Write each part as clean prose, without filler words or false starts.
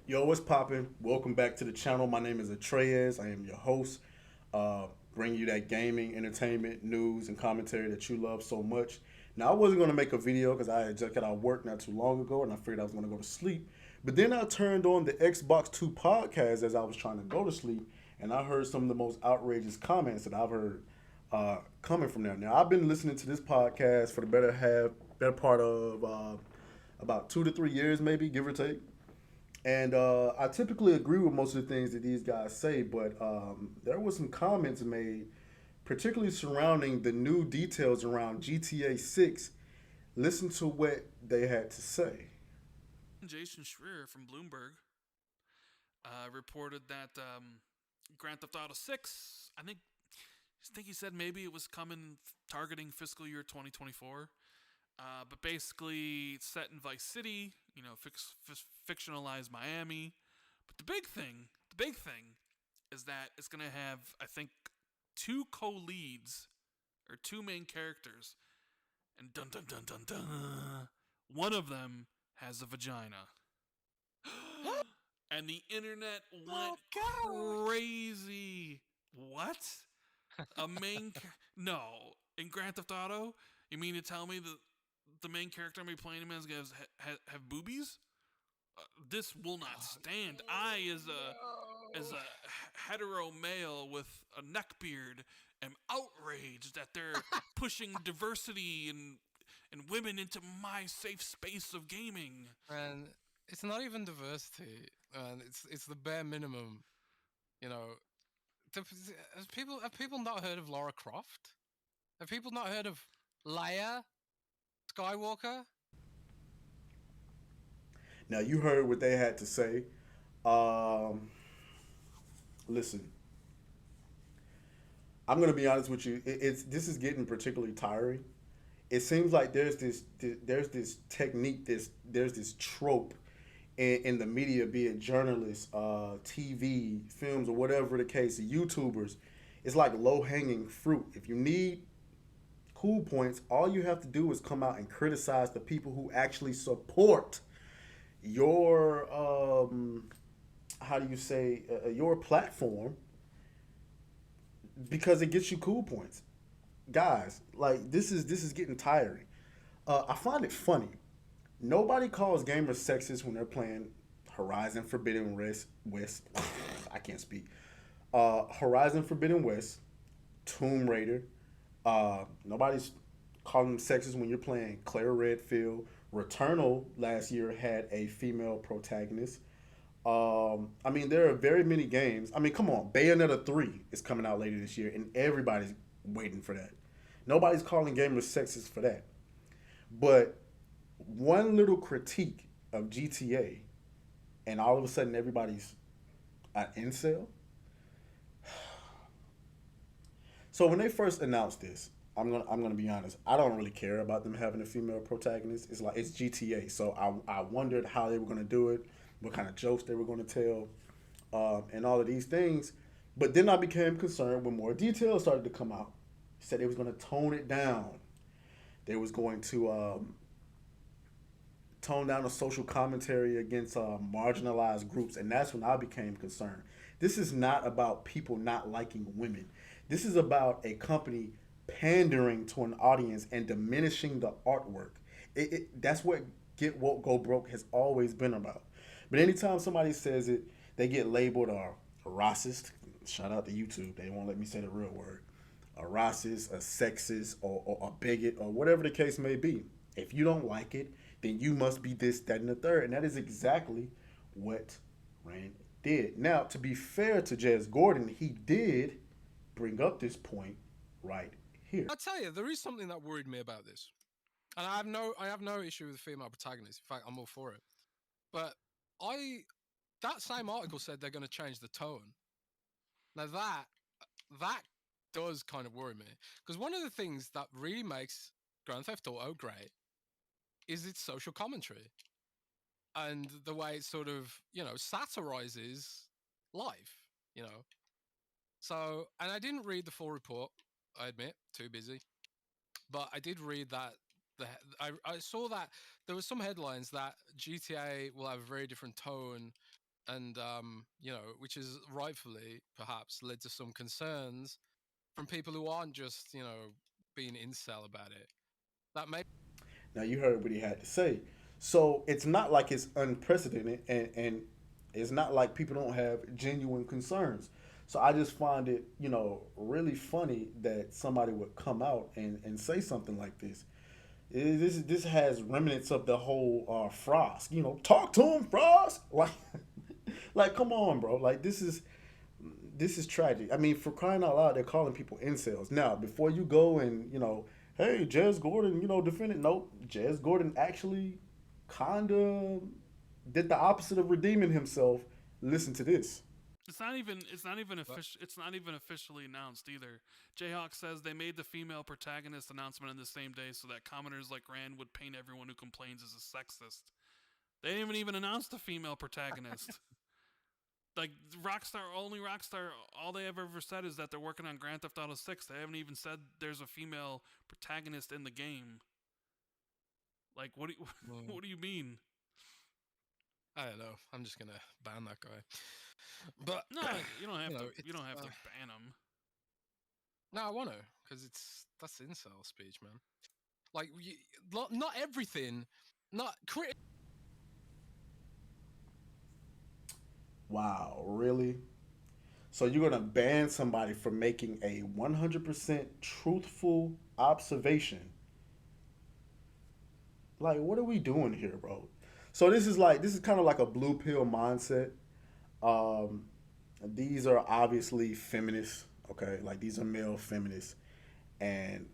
Yo, what's poppin'? Welcome back to the channel. My name is Atreyes. I am your host. Bring you that gaming, entertainment, news, and commentary that you love so much. Now, I wasn't gonna make a video because I had just got out of work not too long ago, and I figured I was gonna go to sleep. But then I turned on the Xbox Two podcast as I was trying to go to sleep, and I heard some of the most outrageous comments that I've heard coming from them. Now, I've been listening to this podcast for the better part of about 2 to 3 years, maybe give or take. And I typically agree with most of the things that these guys say, but there were some comments made, particularly surrounding the new details around GTA 6. Listen to what they had to say. Jason Schreier from Bloomberg reported that Grand Theft Auto 6, I think he said maybe it was coming targeting fiscal year 2024. But basically, it's set in Vice City, fictionalized Miami. But the big thing is that it's going to have, I think, two co leads or two main characters. And dun dun dun dun dun. One of them has a vagina. And the internet went Oh God! crazy. What? A main no in Grand Theft Auto? You mean to tell me that the main character I'm gonna be playing him as has have boobies? This will not stand. I, as a hetero male with a neck beard, am outraged that they're pushing diversity and women into my safe space of gaming. And it's not even diversity, and it's the bare minimum. You know, have people not heard of Lara Croft? Have people not heard of Leia Skywalker? Now, you heard what they had to say. Um, Listen, I'm going to be honest with you. It's This is getting particularly tiring. It seems like there's this technique, there's this trope in the media, be it journalists, TV, films, or whatever the case, YouTubers. It's like low hanging fruit. If you need cool points, all you have to do is come out and criticize the people who actually support your how do you say your platform because it gets you cool points. Guys, like this is getting tiring. I find it funny. Nobody calls gamers sexist when they're playing Horizon Forbidden West. I can't speak. Horizon Forbidden West, Tomb Raider. Nobody's calling them sexist when you're playing Claire Redfield. Returnal last year had a female protagonist. I mean, there are very many games. I mean, come on, Bayonetta 3 is coming out later this year, and everybody's waiting for that. Nobody's calling gamers sexist for that. But one little critique of GTA, and all of a sudden everybody's an incel. So when they first announced this, I'm gonna be honest. I don't really care about them having a female protagonist. It's like it's GTA, so I wondered how they were gonna do it, what kind of jokes they were gonna tell, and all of these things. But then I became concerned when more details started to come out. Said they was gonna tone it down. They was going to tone down the social commentary against marginalized groups, and that's when I became concerned. This is not about people not liking women. This is about a company pandering to an audience and diminishing the artwork. That's what Get Woke Go Broke has always been about. But anytime somebody says it, they get labeled a racist. Shout out to YouTube. They won't let me say the real word. A racist, a sexist, or a bigot, or whatever the case may be. If you don't like it, then you must be this, that, and the third. And that is exactly what Rand did. Now, to be fair to Jez Gordon, he did bring up this point right here. I tell you, there is something that worried me about this, and I have no issue with the female protagonist. In fact, I'm all for it. But I that same article said they're going to change the tone. Now that does kind of worry me because one of the things that really makes Grand Theft Auto great is its social commentary and the way it sort of satirizes life. You know, so and I didn't read the full report. I admit, too busy, but I did read that. The, I saw that there were some headlines that GTA will have a very different tone and which is rightfully perhaps led to some concerns from people who aren't just being incel about it. That may Now you heard what he had to say. So it's not like it's unprecedented, and it's not like people don't have genuine concerns. So I just find it, really funny that somebody would come out and say something like this. This has remnants of the whole Frost. Talk to him, Frost. Like, come on, bro. Like, this is tragic. I mean, for crying out loud, they're calling people incels. Now, before you go and hey, Jez Gordon, defend it. Nope, Jez Gordon actually kind of did the opposite of redeeming himself. Listen to this. but It's not even officially announced either. Jayhawk says they made the female protagonist announcement on the same day so that commenters like Rand would paint everyone who complains as a sexist. They didn't even announce the female protagonist. Like Rockstar, all they have ever said is that they're working on Grand Theft Auto 6. They haven't even said there's a female protagonist in the game. Like, what do you, mm, what do you mean? I don't know. I'm just gonna ban that guy. But No, you don't have to. You it's don't have to ban him. no, I want to because that's incel speech, man. Like, not everything, not crit. Wow, really? So you're gonna ban somebody for making a 100% truthful observation? Like, what are we doing here, bro? So this is kind of like a blue pill mindset. Um, these are obviously feminists, okay? Like, these are male feminists, and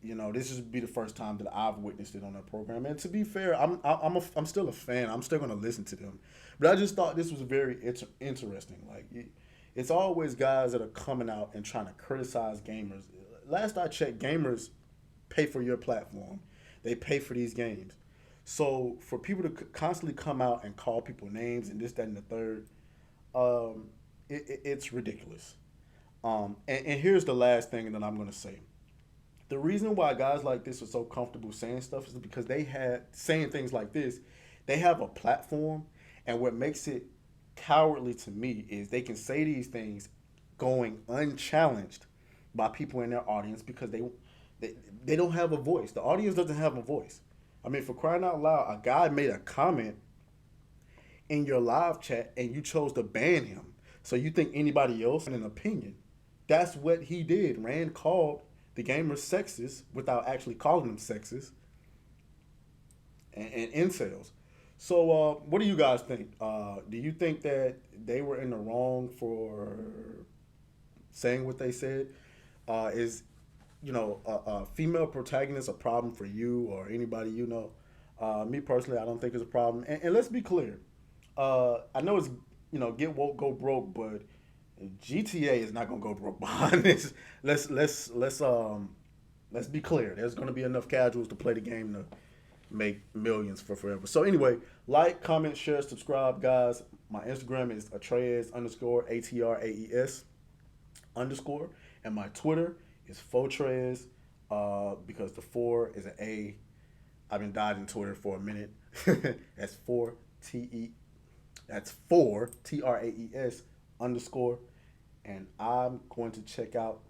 this would be the first time that I've witnessed it on a program. And to be fair, I'm still a fan. I'm still gonna listen to them, but I just thought this was very interesting. Like, it's always guys that are coming out and trying to criticize gamers. Last I checked, gamers pay for your platform. They pay for these games. So for people to constantly come out and call people names and this, that, and the third, um, it's ridiculous. And here's the last thing that I'm gonna say. The reason why guys like this are so comfortable saying stuff is because they had saying things like this. They have a platform, and what makes it cowardly to me is they can say these things going unchallenged by people in their audience because they, they don't have a voice. The audience doesn't have a voice. I mean, for crying out loud, a guy made a comment in your live chat and you chose to ban him. So you think anybody else had an opinion? That's what he did. Rand called the gamers sexist without actually calling them sexist and incels. So, what do you guys think? Do you think that they were in the wrong for saying what they said? Is a female protagonist a problem for you or anybody you know? Me personally, I don't think it's a problem. And let's be clear. I know it's get woke, go broke, but GTA is not gonna go broke behind this. Let's be clear. There's gonna be enough casuals to play the game to make millions for forever. So anyway, like, comment, share, subscribe, guys. My Instagram is Atreas underscore ATRAES underscore, and my Twitter is Fotres, because the four is an A. I've been dodging Twitter for a minute. That's four TE. That's four TRAES underscore, and I'm going to check out